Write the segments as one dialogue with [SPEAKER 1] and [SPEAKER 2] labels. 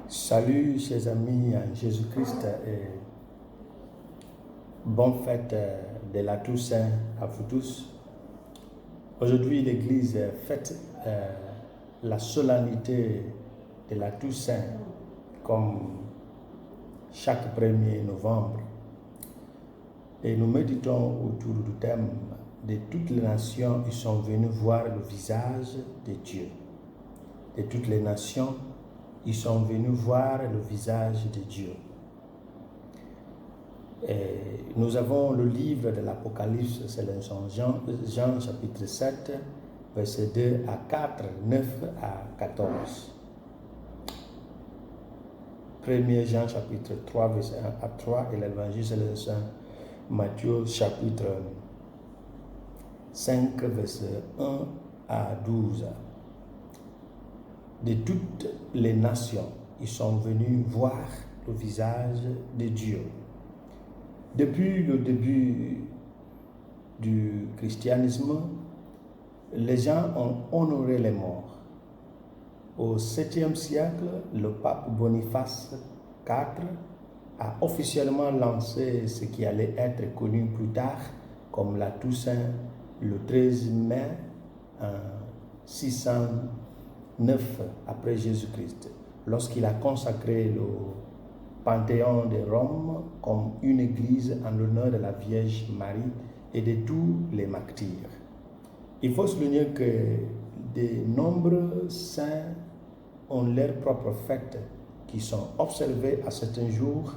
[SPEAKER 1] Salut chers amis en Jésus-Christ et bonne fête de la Toussaint à vous tous. Aujourd'hui l'Église fête la solennité de la Toussaint comme chaque 1er novembre. Et nous méditons autour du thème de toutes les nations, ils sont venus voir le visage de Dieu. De toutes les nations, ils sont venus voir le visage de Dieu. Et nous avons le livre de l'Apocalypse, c'est Jean chapitre 7, versets 2 à 4, 9 à 14. 1er Jean chapitre 3, verset 1 à 3, et l'évangile c'est le Saint Matthieu chapitre 5, verset 1 à 12. De toutes les nations, ils sont venus voir le visage de Dieu. Depuis le début du christianisme, les gens ont honoré les morts. Au 7e siècle, le pape Boniface IV a officiellement lancé ce qui allait être connu plus tard comme la Toussaint le 13 mai 609 après Jésus-Christ, lorsqu'il a consacré le Panthéon de Rome comme une église en l'honneur de la Vierge Marie et de tous les martyrs. Il faut souligner que de nombreux saints ont leurs propres fêtes qui sont observées à certains jours,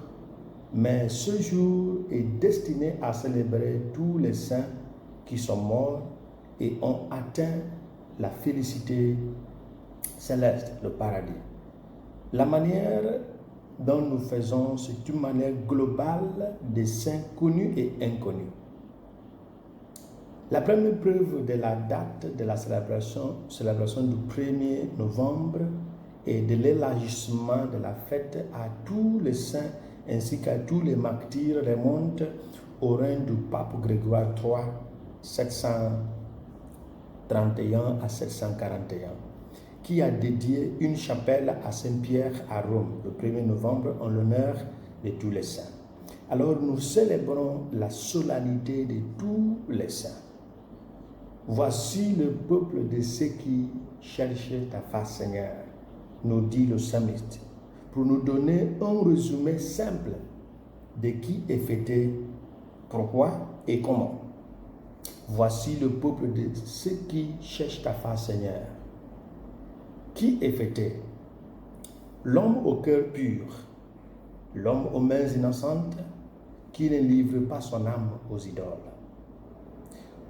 [SPEAKER 1] mais ce jour est destiné à célébrer tous les saints qui sont morts et ont atteint la félicité céleste, le paradis. La manière dont nous faisons, c'est une manière globale des saints connus et inconnus. La première preuve de la date de la célébration du 1er novembre et de l'élargissement de la fête à tous les saints ainsi qu'à tous les martyrs remonte au règne du pape Grégoire III, 731 à 741. Qui a dédié une chapelle à Saint-Pierre à Rome le 1er novembre en l'honneur de tous les saints. Alors nous célébrons la solennité de tous les saints. Voici le peuple de ceux qui cherchent ta face, Seigneur, nous dit le psalmiste, pour nous donner un résumé simple de qui est fêté, pourquoi et comment. Voici le peuple de ceux qui cherchent ta face, Seigneur. Qui est fêté? L'homme au cœur pur, l'homme aux mains innocentes, qui ne livre pas son âme aux idoles.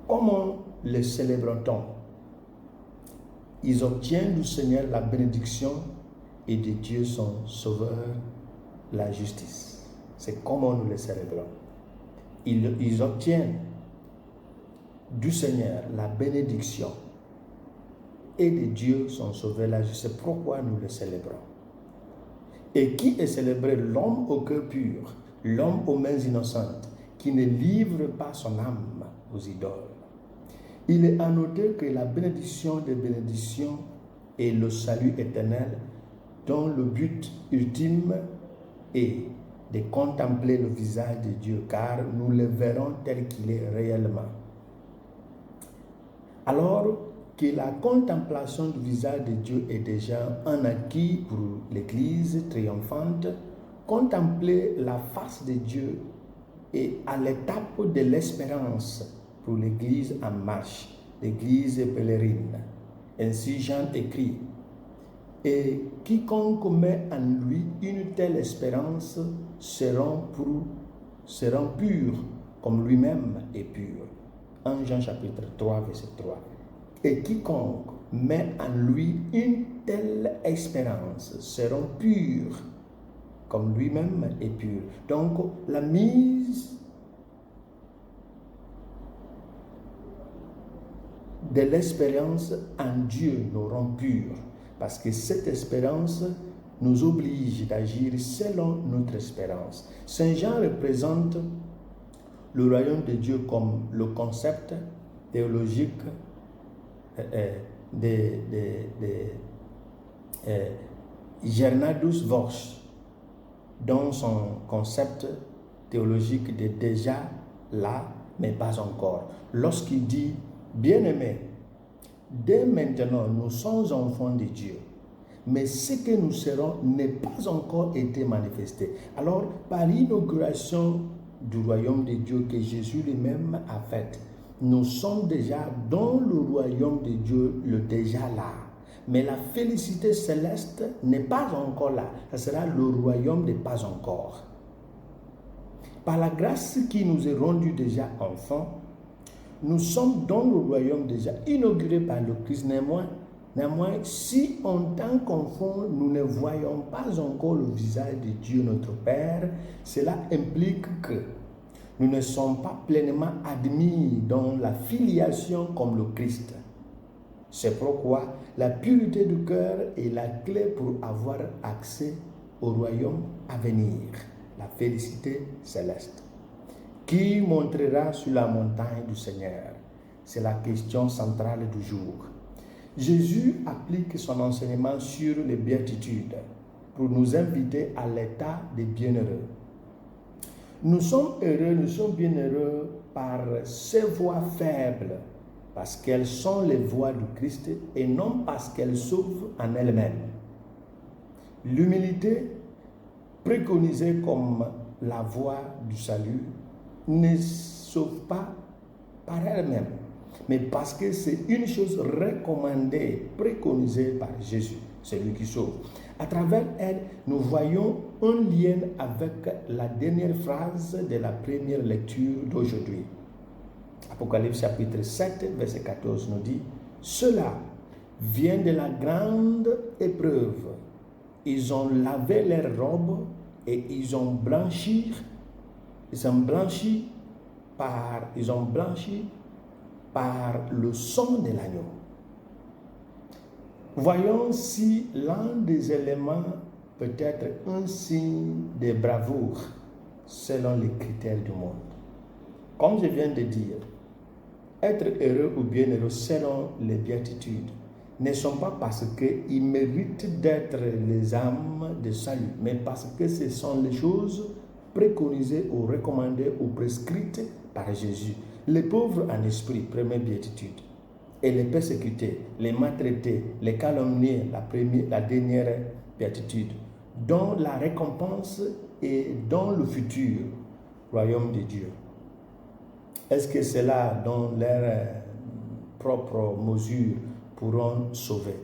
[SPEAKER 1] Comment les célèbre-t-on? Ils obtiennent du Seigneur la bénédiction et de Dieu son Sauveur la justice. C'est comment nous les célébrons. Ils obtiennent du Seigneur la bénédiction et de Dieu son Sauveur la justice. C'est pourquoi nous le célébrons. Et qui est célébré? L'homme au cœur pur, l'homme aux mains innocentes, qui ne livre pas son âme aux idoles. Il est à noter que la bénédiction des bénédictions est le salut éternel, dont le but ultime est de contempler le visage de Dieu, car nous le verrons tel qu'il est réellement. Alors que la contemplation du visage de Dieu est déjà un acquis pour l'Église triomphante, contempler la face de Dieu est à l'étape de l'espérance pour l'Église en marche, l'Église pèlerine. Ainsi Jean écrit, « Et quiconque met en lui une telle espérance seront purs comme lui-même est pur. » 1 Jean chapitre 3, verset 3. Et quiconque met en lui une telle espérance seront purs comme lui-même est pur. Donc la mise de l'espérance en Dieu nous rend purs, parce que cette espérance nous oblige d'agir selon notre espérance. Saint Jean représente le royaume de Dieu comme le concept théologique Gernardus Voss, dans son concept théologique de déjà là, mais pas encore, lorsqu'il dit, bien-aimés, dès maintenant, nous sommes enfants de Dieu, mais ce que nous serons n'est pas encore été manifesté. Alors, par l'inauguration du royaume de Dieu que Jésus lui-même a faite, nous sommes déjà dans le royaume de Dieu, le déjà là. Mais la félicité céleste n'est pas encore là. Ce sera le royaume de pas encore. Par la grâce qui nous est rendue déjà enfants, nous sommes dans le royaume déjà inauguré par le Christ. Néanmoins, si en tant qu'enfants, nous ne voyons pas encore le visage de Dieu notre Père, cela implique que nous ne sommes pas pleinement admis dans la filiation comme le Christ. C'est pourquoi la pureté du cœur est la clé pour avoir accès au royaume à venir, la félicité céleste. Qui montrera sur la montagne du Seigneur? C'est la question centrale du jour. Jésus applique son enseignement sur les béatitudes pour nous inviter à l'état des bienheureux. Nous sommes heureux, nous sommes bienheureux par ces voies faibles, parce qu'elles sont les voies du Christ et non parce qu'elles sauvent en elles-mêmes. L'humilité, préconisée comme la voie du salut, ne sauve pas par elle-même, mais parce que c'est une chose recommandée, préconisée par Jésus, c'est lui qui sauve. À travers elle, nous voyons un lien avec la dernière phrase de la première lecture d'aujourd'hui. Apocalypse chapitre 7, verset 14 nous dit, « Cela vient de la grande épreuve. Ils ont lavé leurs robes et ils ont blanchi par le sang de l'agneau. » Voyons si l'un des éléments peut être un signe de bravoure selon les critères du monde. Comme je viens de dire, être heureux ou bienheureux selon les béatitudes ne sont pas parce qu'ils méritent d'être les âmes de salut, mais parce que ce sont les choses préconisées ou recommandées ou prescrites par Jésus. Les pauvres en esprit, première béatitude, et les persécutés, les maltraités, les calomniés, la dernière béatitude, dont la récompense est dans le futur royaume de Dieu. Est-ce que ceux-là, dans leur propre mesure, pourront sauver?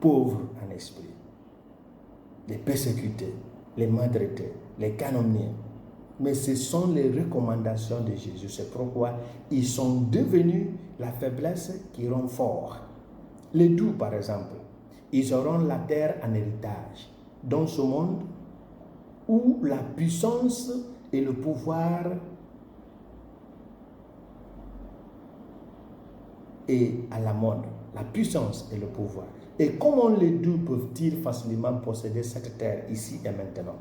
[SPEAKER 1] Pauvres en esprit, les persécutés, les maltraités, les calomniés. Mais ce sont les recommandations de Jésus. C'est pourquoi ils sont devenus la faiblesse qui rend fort. Les doux, par exemple, ils auront la terre en héritage. Dans ce monde où la puissance et le pouvoir est à la mode. La puissance et le pouvoir. Et comment les doux peuvent-ils facilement posséder cette terre ici et maintenant?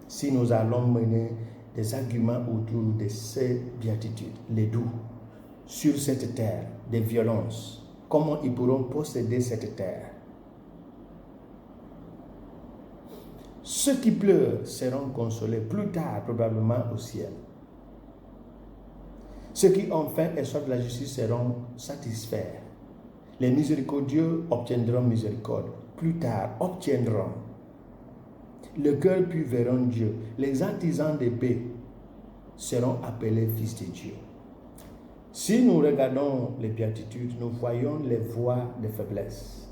[SPEAKER 1] Si nous allons mener des arguments autour de ces béatitudes, les doux, sur cette terre, des violences, comment ils pourront posséder cette terre? Ceux qui pleurent seront consolés plus tard, probablement au ciel. Ceux qui ont faim et soif de la justice seront satisfaits. Les miséricordieux obtiendront miséricorde. Plus tard, obtiendront. Le cœur pur verront Dieu. Les artisans de paix seront appelés fils de Dieu. Si nous regardons les béatitudes, nous voyons les voies de faiblesse.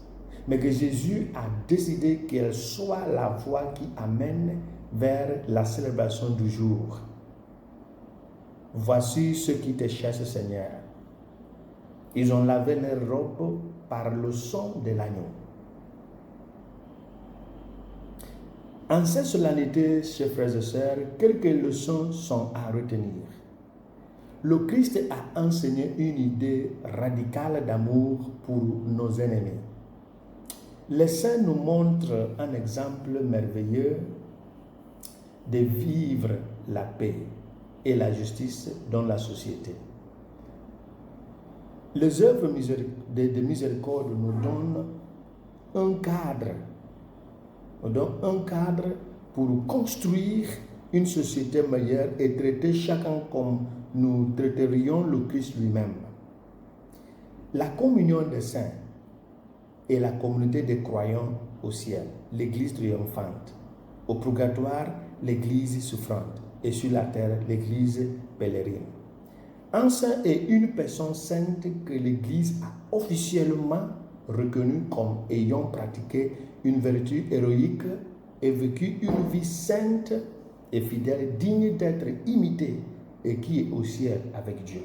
[SPEAKER 1] Mais que Jésus a décidé qu'elle soit la voie qui amène vers la célébration du jour. Voici ceux qui te cherchent, Seigneur. Ils ont lavé leurs robes par le sang de l'agneau. En cette solennité, chers frères et sœurs, quelques leçons sont à retenir. Le Christ a enseigné une idée radicale d'amour pour nos ennemis. Les saints nous montrent un exemple merveilleux de vivre la paix et la justice dans la société. Les œuvres de miséricorde nous donnent un cadre nous donne un cadre pour construire une société meilleure et traiter chacun comme nous traiterions le Christ lui-même. La communion des saints est la communauté des croyants au ciel, l'église triomphante. Au purgatoire, l'église souffrante. Et sur la terre, l'église pèlerine. Un saint est une personne sainte que l'église a officiellement reconnue comme ayant pratiqué une vertu héroïque et vécu une vie sainte et fidèle, digne d'être imitée et qui est au ciel avec Dieu.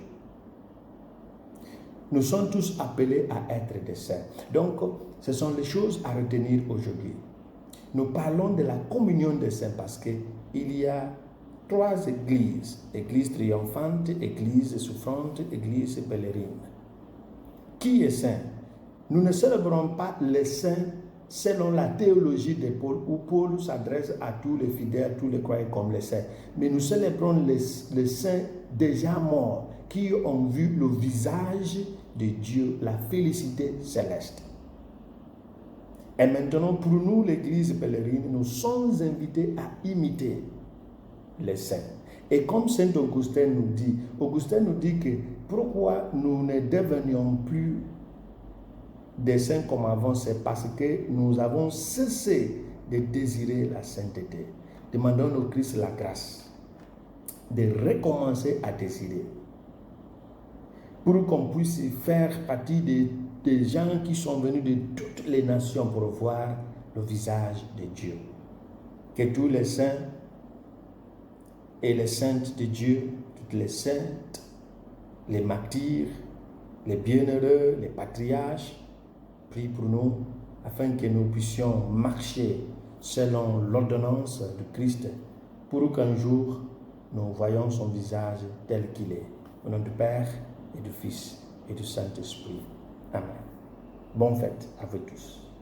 [SPEAKER 1] Nous sommes tous appelés à être des saints. Donc, ce sont les choses à retenir aujourd'hui. Nous parlons de la communion des saints parce qu'il y a 3 églises. Église triomphante, église souffrante, église pèlerine. Qui est saint? Nous ne célébrons pas les saints selon la théologie de Paul, où Paul s'adresse à tous les fidèles, tous les croyants comme les saints. Mais nous célébrons les saints déjà morts, qui ont vu le visage de Dieu, la félicité céleste. Et maintenant, pour nous, l'église pèlerine, nous sommes invités à imiter les saints. Et comme Saint Augustin nous dit que pourquoi nous ne devenions plus des saints comme avant, c'est parce que nous avons cessé de désirer la sainteté. Demandons au Christ la grâce de recommencer à désirer, pour qu'on puisse faire partie des gens qui sont venus de toutes les nations pour voir le visage de Dieu. Que tous les saints et les saintes de Dieu, toutes les saintes, les martyrs, les bienheureux, les patriarches, prient pour nous afin que nous puissions marcher selon l'ordonnance de Christ pour qu'un jour nous voyions son visage tel qu'il est. Au nom du Père et du Fils et du Saint-Esprit. Amen. Bonne fête à vous tous.